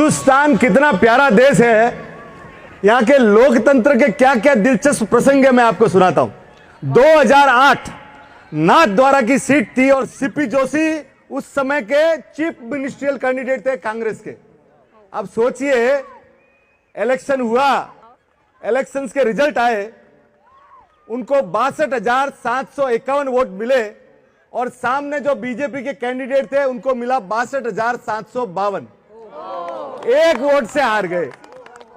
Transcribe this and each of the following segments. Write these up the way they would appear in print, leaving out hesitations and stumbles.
हिंदुस्तान कितना प्यारा देश है, यहाँ के लोकतंत्र के क्या क्या दिलचस्प प्रसंग है मैं आपको सुनाता हूं। 2008 नाथद्वारा की सीट थी और सीपी जोशी उस समय के चीफ मिनिस्ट्रियल कैंडिडेट थे कांग्रेस के। अब सोचिए, इलेक्शन हुआ, इलेक्शंस के रिजल्ट आए, उनको 62,751 वोट मिले और सामने जो बीजेपी के कैंडिडेट थे उनको मिला 62,752। एक वोट से हार गए।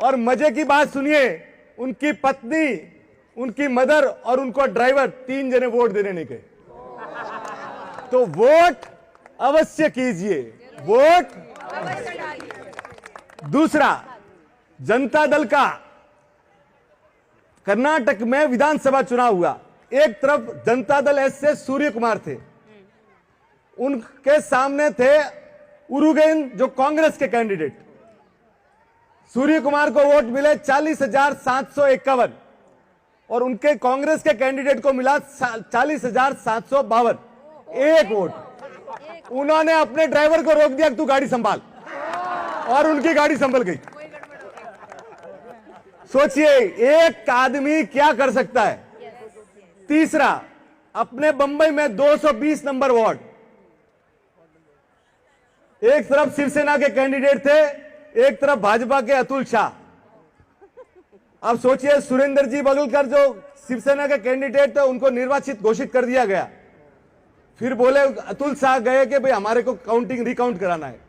और मजे की बात सुनिए, उनकी पत्नी, उनकी मदर और उनको ड्राइवर 3 जने वोट देने नहीं गए। तो वोट अवश्य कीजिए, वोट। दूसरा, जनता दल का कर्नाटक में विधानसभा चुनाव हुआ। एक तरफ जनता दल एस से सूर्य कुमार थे, उनके सामने थे उरुगेन जो कांग्रेस के कैंडिडेट। सूर्य कुमार को वोट मिले 40,751 और उनके कांग्रेस के कैंडिडेट को मिला 40,752। एक वोट। उन्होंने अपने ड्राइवर को रोक दिया कि तू गाड़ी संभाल, और उनकी गाड़ी संभल गई। सोचिए एक आदमी क्या कर सकता है। तीसरा, अपने बंबई में 220 नंबर वार्ड, एक तरफ शिवसेना के कैंडिडेट थे, एक तरफ भाजपा के अतुल शाह। अब सोचिए, सुरेंद्र जी बगलकर जो शिवसेना के कैंडिडेट थे उनको निर्वाचित घोषित कर दिया गया। फिर बोले अतुल शाह गए कि भाई हमारे को काउंटिंग रिकाउंट कराना है।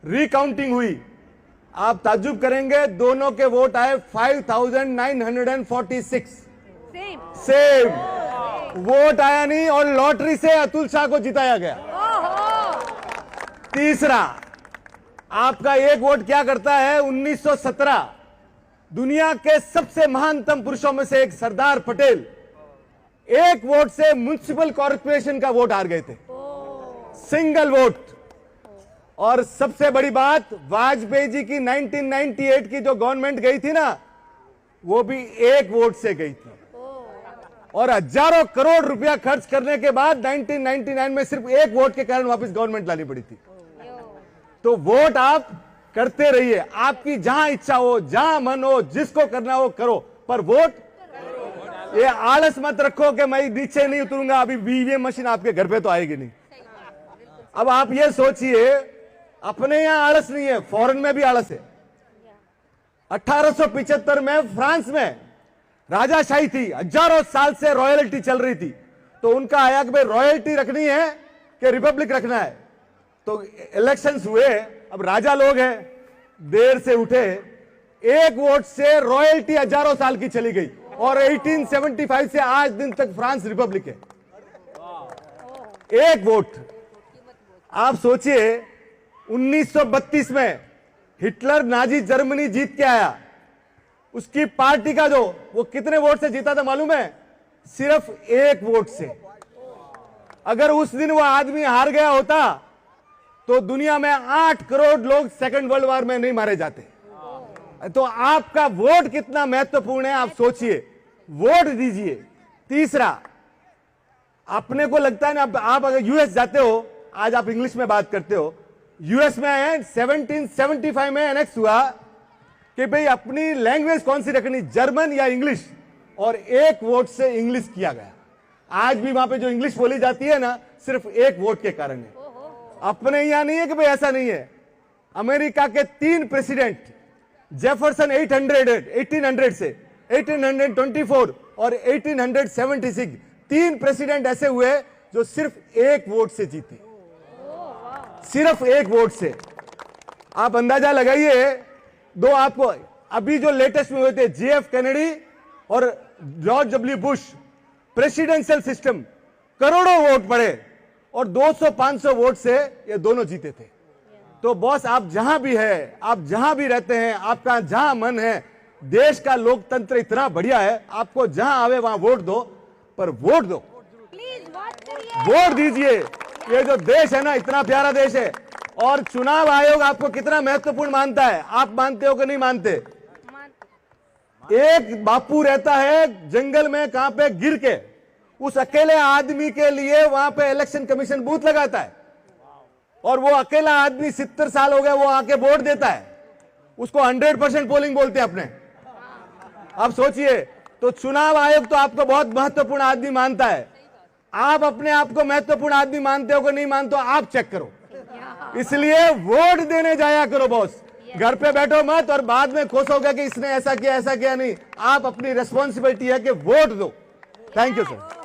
रिकाउंटिंग हुई, आप ताज्जुब करेंगे, दोनों के वोट आए 5,946। सेम वोट आया नहीं और लॉटरी से अतुल शाह को जिताया गया। तीसरा, आपका एक वोट क्या करता है। 1917 दुनिया के सबसे महानतम पुरुषों में से एक सरदार पटेल एक वोट से म्युनिसिपल कॉर्पोरेशन का वोट हार गए थे, सिंगल वोट। और सबसे बड़ी बात, वाजपेयी जी की 1998 की जो गवर्नमेंट गई थी ना, वो भी एक वोट से गई थी। और हजारों करोड़ रुपया खर्च करने के बाद 1999 में सिर्फ एक वोट के कारण वापस गवर्नमेंट लानी पड़ी थी। तो वोट आप करते रहिए, आपकी जहां इच्छा हो, जहां मन हो, जिसको करना हो करो, पर वोट। ये आलस मत रखो कि मैं नीचे नहीं उतरूंगा, अभी ईवीएम मशीन आपके घर पे तो आएगी नहीं। अब आप ये सोचिए, अपने यहां आलस नहीं है, फॉरेन में भी आलस है। 1875 में फ्रांस में राजाशाही थी, हजारों साल से रॉयल्टी चल रही थी। तो उनका आया कि भाई रॉयल्टी रखनी है कि रिपब्लिक रखना है। तो इलेक्शंस हुए, अब राजा लोग हैं, देर से उठे, एक वोट से रॉयल्टी हजारों साल की चली गई और 1875 से आज दिन तक फ्रांस रिपब्लिक है। एक वोट। आप सोचिए, 1932 में हिटलर नाजी जर्मनी जीत के आया, उसकी पार्टी का जो वो कितने वोट से जीता था मालूम है? सिर्फ एक वोट से। अगर उस दिन वो आदमी हार गया होता तो दुनिया में 8 करोड़ लोग सेकंड वर्ल्ड वॉर में नहीं मारे जाते। तो आपका वोट कितना महत्वपूर्ण है, आप सोचिए, वोट दीजिए। तीसरा, अपने को लगता है ना, आप अगर यूएस जाते हो, आज आप इंग्लिश में बात करते हो, यूएस में 1775 में एनेक्स हुआ कि भाई अपनी लैंग्वेज कौन सी रखनी, जर्मन या इंग्लिश, और एक वोट से इंग्लिश किया गया। आज भी वहां पे जो इंग्लिश बोली जाती है ना, सिर्फ एक वोट के कारण है। अपने यहां नहीं है कि भाई ऐसा नहीं है। अमेरिका के 3 प्रेसिडेंट, जेफरसन 1800 से 1824 और 1876, 3 प्रेसिडेंट ऐसे हुए जो सिर्फ एक वोट से जीते, सिर्फ एक वोट से। आप अंदाजा लगाइए, दो आपको अभी जो लेटेस्ट में हुए थे, JF कैनेडी और George W Bush, presidential system, करोड़ों वोट पड़े और 200-500 वोट से ये दोनों जीते थे। तो बॉस, आप जहां भी है, आप जहां भी रहते हैं, आपका जहां मन है, देश का लोकतंत्र इतना बढ़िया है, आपको जहां आवे वहां वोट दो, पर वोट दो, वोट दीजिए। ये जो देश है ना, इतना प्यारा देश है। और चुनाव आयोग आपको कितना महत्वपूर्ण मानता है, आप मानते हो कि नहीं मानते? एक बापू रहता है जंगल में, कहां पे, गिर के, उस अकेले आदमी के लिए वहां पे इलेक्शन कमीशन बूथ लगाता है और वो अकेला आदमी 70 साल हो गया, वो आके वोट देता है। उसको 100% पोलिंग बोलते हैं अपने। अब सोचिए, तो चुनाव आयोग तो आपको बहुत महत्वपूर्ण आदमी मानता है, आप अपने आप को महत्वपूर्ण आदमी मानते हो कि नहीं मानते हो, आप चेक करो। इसलिए वोट देने जाया करो बॉस, घर पे बैठो मत और बाद में खुश होगा कि इसने ऐसा किया नहीं। आप अपनी रिस्पॉन्सिबिलिटी है कि वोट दो। Thank you sir.